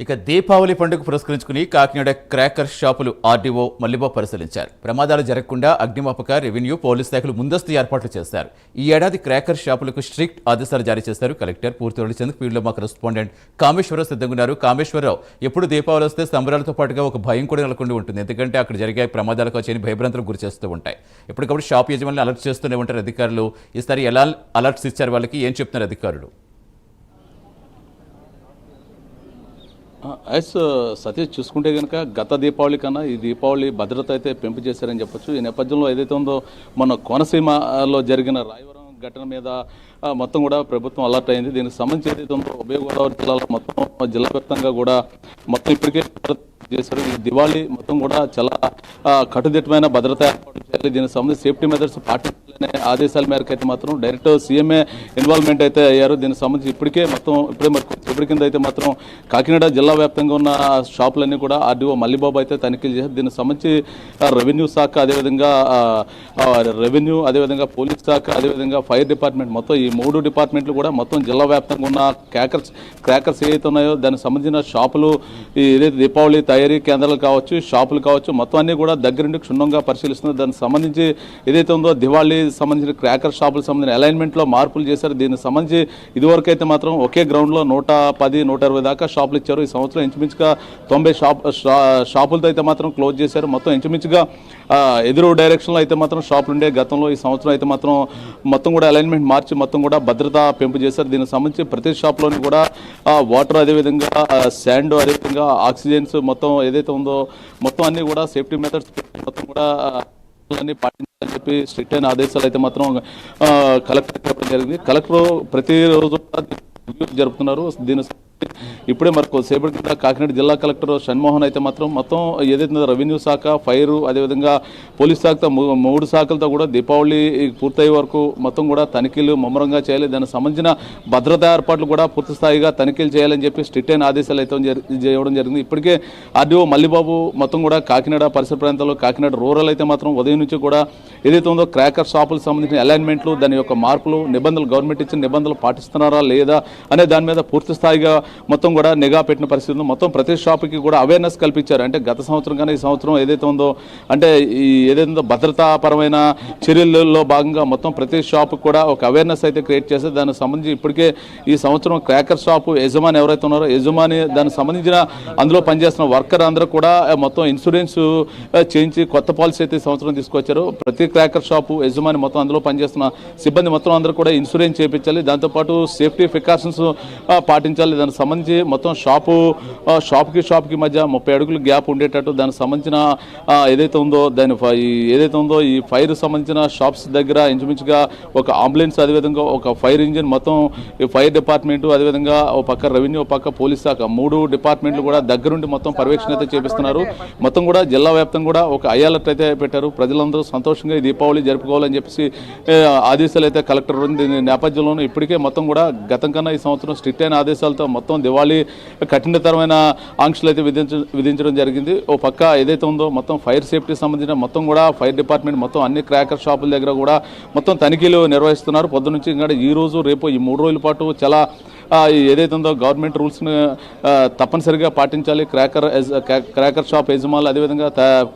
ఇక దీపావళి పండుగ పురస్కరించుకుని కాకినాడ క్రాకర్ షాపులు ఆర్డీఓ మల్లిబాబు పరిశీలించారు. ప్రమాదాలు జరగకుండా అగ్నిమాపక, రెవెన్యూ, పోలీస్ శాఖలు ముందస్తు ఏర్పాట్లు చేశారు. ఈ ఏడాది క్రాకర్ షాపులకు స్ట్రిక్ట్ ఆదేశాలు జారీ చేశారు కలెక్టర్. పూర్తి వివరించేందుకు ఫీల్డ్లో మా కరెస్పాండెంట్ కామేశ్వరరావు సిద్ధంగా ఉన్నారు. కామేశ్వరరావు, ఎప్పుడు దీపావళి వస్తే సంబరాలతో పాటుగా ఒక భయం కూడా నెలకొండి ఉంటుంది. ఎందుకంటే అక్కడ జరిగే ప్రమాదాలకు వచ్చి భయభ్రాంతులకు గురి చేస్తూ ఉంటాయి. ఎప్పటికప్పుడు షాప్ యజమానులు అలర్ట్ చేస్తూనే ఉంటారు అధికారులు. ఈసారి ఎలా అలర్ట్స్ ఇచ్చారు వాళ్ళకి, ఏం చెప్తున్నారు అధికారులు? సతీష్, చూసుకుంటే కనుక గత దీపావళి కన్నా ఈ దీపావళి భద్రత అయితే పెంపు చేశారని చెప్పొచ్చు. ఈ నేపథ్యంలో ఏదైతే ఉందో మన కోనసీమలో జరిగిన రాయవరం ఘటన మీద మొత్తం కూడా ప్రభుత్వం అలర్ట్ అయింది. దీనికి సంబంధించి ఏదైతే ఉందో ఉభయ గోదావరి జిల్లాలో మొత్తం జిల్లా వ్యాప్తంగా కూడా మొత్తం ఇప్పటికే చేశారు. ఈ దివాళీ మొత్తం కూడా చాలా కట్టుదిట్టమైన భద్రత ఏర్పాటు చేయాలి. దీనికి సంబంధించి సేఫ్టీ మెథడ్స్ పాటించాలనే ఆదేశాల మేరకు అయితే మాత్రం డైరెక్ట్ సీఎంఏ ఇన్వాల్వ్మెంట్ అయితే అయ్యారు. దీనికి సంబంధించి ఇప్పటికే ఇప్పటి కింద అయితే మాత్రం కాకినాడ జిల్లా వ్యాప్తంగా ఉన్న షాపులన్నీ కూడా ఆర్డీఓ మల్లిబాబు అయితే తనిఖీలు చేశారు. దీనికి సంబంధించి రెవెన్యూ శాఖ, అదేవిధంగా పోలీస్ శాఖ, అదేవిధంగా ఫైర్ డిపార్ట్మెంట్, మొత్తం ఈ 3 డిపార్ట్మెంట్లు కూడా మొత్తం జిల్లా వ్యాప్తంగా ఉన్న క్రాకర్స్ ఏవైతే ఉన్నాయో దానికి సంబంధించిన షాపులు, ఏదైతే దీపావళి తయారీ కేంద్రాలు కావచ్చు, షాపులు కావచ్చు, మొత్తం అన్ని కూడా దగ్గరుండి క్షుణ్ణంగా పరిశీలిస్తున్నారు. దానికి సంబంధించి ఏదైతే ఉందో దివాళీ సంబంధించిన క్రాకర్ షాపులకు సంబంధించిన అలైన్మెంట్లో మార్పులు చేశారు. దీనికి సంబంధించి ఇదివరకు అయితే మాత్రం ఒకే గ్రౌండ్లో 110, 120 దాకా షాపులు ఇచ్చారు. ఈ సంవత్సరం ఇంచుమించుగా 90 షాపులతో అయితే మాత్రం క్లోజ్ చేశారు. మొత్తం ఇంచుమించుగా ఎదురు డైరెక్షన్లో అయితే మాత్రం షాపులు ఉండే గతంలో. ఈ సంవత్సరం అయితే మాత్రం మొత్తం కూడా అలైన్మెంట్ మార్చి మొత్తం కూడా భద్రత పెంపు చేశారు. దీనికి సంబంధించి ప్రతి షాప్లోని కూడా వాటర్, అదేవిధంగా శాండ్, అదేవిధంగా ఆక్సిజన్స్ మొత్తం ఏదైతే ఉందో మొత్తం అన్ని కూడా సేఫ్టీ మెథడ్స్ మొత్తం కూడా అన్ని పాటించాలని చెప్పి స్ట్రిక్ట్ అయిన ఆదేశాలు అయితే మాత్రం కలెక్టర్ చెప్పడం జరిగింది. కలెక్టర్ ప్రతిరోజు జరుపుతున్నారు. దీని ఇప్పుడే మరి కొద్దిసేపటి కింద కాకినాడ జిల్లా కలెక్టర్ షణ్మోహన్ అయితే మాత్రం మొత్తం ఏదైతే రెవెన్యూ శాఖ, ఫైర్, అదేవిధంగా పోలీస్ శాఖతో 3 శాఖలతో కూడా దీపావళి పూర్తయ్యే వరకు మొత్తం కూడా తనిఖీలు ముమ్మరంగా చేయాలి. దానికి సంబంధించిన భద్రతా ఏర్పాట్లు కూడా పూర్తి స్థాయిగా తనిఖీలు చేయాలని చెప్పి స్ట్రిక్ట్ అయిన ఆదేశాలు అయితే చేయడం జరిగింది. ఇప్పటికే ఆర్డీఓ మల్లిబాబు మొత్తం కూడా కాకినాడ పరిసర ప్రాంతాల్లో, కాకినాడ రూరల్ అయితే మాత్రం ఉదయం నుంచి కూడా ఏదైతే ఉందో క్రాకర్ షాపులకు సంబంధించిన అలైన్మెంట్లు, దాని యొక్క మార్పులు, నిబంధనలు, గవర్నమెంట్ ఇచ్చిన నిబంధనలు పాటిస్తున్నారా లేదా అనే దాని మీద పూర్తి స్థాయిగా మొత్తం కూడా నిఘా పెట్టిన పరిస్థితి. మొత్తం ప్రతి షాపుకి కూడా అవేర్నెస్ కల్పించారు. అంటే గత సంవత్సరం కానీ ఈ సంవత్సరం ఏదైతే ఉందో అంటే ఏదైతే ఉందో భద్రతాపరమైన చర్యల్లో భాగంగా మొత్తం ప్రతి షాపుకి కూడా ఒక అవేర్నెస్ అయితే క్రియేట్ చేశారు. దానికి సంబంధించి ఇప్పటికే ఈ సంవత్సరం క్రాకర్ షాపు యజమాని ఎవరైతే ఉన్నారో దానికి సంబంధించిన అందులో పనిచేస్తున్న వర్కర్ అందరూ కూడా మొత్తం ఇన్సూరెన్స్ చేయించి కొత్త పాలసీ అయితే ఈ సంవత్సరం తీసుకొచ్చారు. ప్రతి క్రాకర్ షాపు యజమాని మొత్తం అందులో పనిచేస్తున్న సిబ్బంది మొత్తం అందరూ కూడా ఇన్సూరెన్స్ చేయించాలి. దాంతోపాటు సేఫ్టీ ప్రికాషన్స్ పాటించాలి. దానికి సంబంధించి మొత్తం షాప్కి మధ్య 30 అడుగులు గ్యాప్ ఉండేటట్టు దానికి సంబంధించిన ఏదైతే ఉందో ఈ ఫైర్ సంబంధించిన షాప్స్ దగ్గర ఇంచుమించుగా ఒక అంబులెన్స్, అదేవిధంగా ఒక ఫైర్ ఇంజిన్, మొత్తం ఈ ఫైర్ డిపార్ట్మెంటు, అదేవిధంగా ఒక పక్క రెవెన్యూ, ఒక పక్క పోలీస్ శాఖ, 3 డిపార్ట్మెంట్లు కూడా దగ్గరుండి మొత్తం పర్యవేక్షణ అయితే చేపిస్తున్నారు. మొత్తం కూడా జిల్లా వ్యాప్తంగా కూడా ఒక అలర్ట్ అయితే పెట్టారు. ప్రజలందరూ సంతోషంగా ఈ దీపావళి జరుపుకోవాలని చెప్పేసి ఆదేశాలు అయితే కలెక్టర్ దీని నేపథ్యంలోనూ ఇప్పటికే మొత్తం కూడా గతం కన్నా ఈ సంవత్సరం స్ట్రిక్ట్ అయిన ఆదేశాలతో మొత్తం దివాళీ కఠినతరమైన ఆంక్షలు అయితే విధించడం జరిగింది. ఓ పక్క ఏదైతే ఉందో మొత్తం ఫైర్ సేఫ్టీ సంబంధించిన మొత్తం కూడా ఫైర్ డిపార్ట్మెంట్ మొత్తం అన్ని క్రాకర్ షాపుల దగ్గర కూడా మొత్తం తనిఖీలు నిర్వహిస్తున్నారు. పొద్దు నుంచి ఇంకా ఈ రోజు రేపు ఈ 3 రోజుల పాటు చాలా ఏదైతే ఉందో గవర్నమెంట్ రూల్స్ని తప్పనిసరిగా పాటించాలి. క్రాకర్ షాప్ యజమానులు, అదేవిధంగా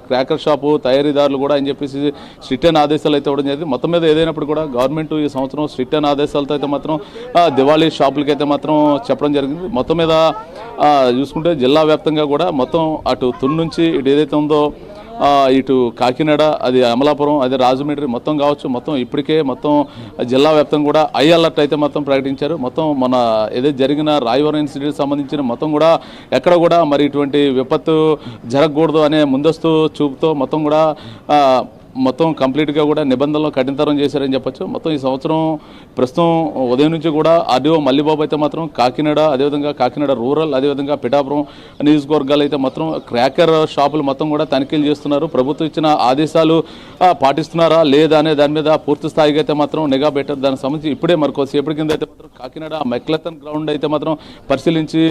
క్రాకర్ షాపు తయారీదారులు కూడా అని చెప్పేసి స్ట్రిక్ట్ అయిన ఆదేశాలు అయితే ఇవ్వడం జరిగింది. మొత్తం మీద ఏదైనప్పుడు కూడా గవర్నమెంట్ ఈ సంవత్సరం స్ట్రిక్ట్ అయిన ఆదేశాలతో అయితే మాత్రం దివాళీ షాపులకి అయితే మాత్రం చెప్పడం జరిగింది. మొత్తం మీద చూసుకుంటే జిల్లా వ్యాప్తంగా కూడా మొత్తం అటు తుని నుంచి ఇటు ఏదైతే ఉందో ఇటు కాకినాడ, అది అమలాపురం, అది రాజమండ్రి మొత్తం కావచ్చు, మొత్తం ఇప్పటికే మొత్తం జిల్లా వ్యాప్తంగా కూడా అలర్ట్ అయితే మొత్తం ప్రకటించారు. మొత్తం మన ఏదైతే జరిగిన రాయవరం ఇన్సిడెంట్ సంబంధించిన మొత్తం కూడా ఎక్కడ కూడా మరి ఇటువంటి విపత్తు జరగకూడదు అనే ముందస్తు చూపుతో మొత్తం కూడా మొత్తం కంప్లీట్గా కూడా నిబంధనలు కఠినతరం చేశారని చెప్పొచ్చు. మొత్తం ఈ సంవత్సరం ప్రస్తుతం ఉదయం నుంచి కూడా ఆర్డీఓ మల్లిబాబు అయితే మాత్రం కాకినాడ, అదేవిధంగా కాకినాడ రూరల్, అదేవిధంగా పిఠాపురం నియోజకవర్గాలు అయితే మాత్రం క్రాకర్ షాపులు మొత్తం కూడా తనిఖీలు చేస్తున్నారు. ప్రభుత్వం ఇచ్చిన ఆదేశాలు పాటిస్తున్నారా లేదా అనే దాని మీద పూర్తి స్థాయిగా అయితే మాత్రం నిఘా పెట్టారు. దానికి సంబంధించి ఇప్పుడే మరి కొద్దిసేపటి కింద అయితే మాత్రం కాకినాడ మెక్లెథన్ గ్రౌండ్ అయితే మాత్రం పరిశీలించి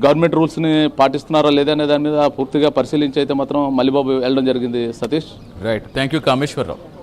గవర్నమెంట్ రూల్స్ని పాటిస్తున్నారా లేదా అనే దాని మీద పూర్తిగా పరిశీలించి అయితే మాత్రం మల్లిబాబు వెళ్ళడం జరిగింది. Satish, right, thank you Kameswara Rao.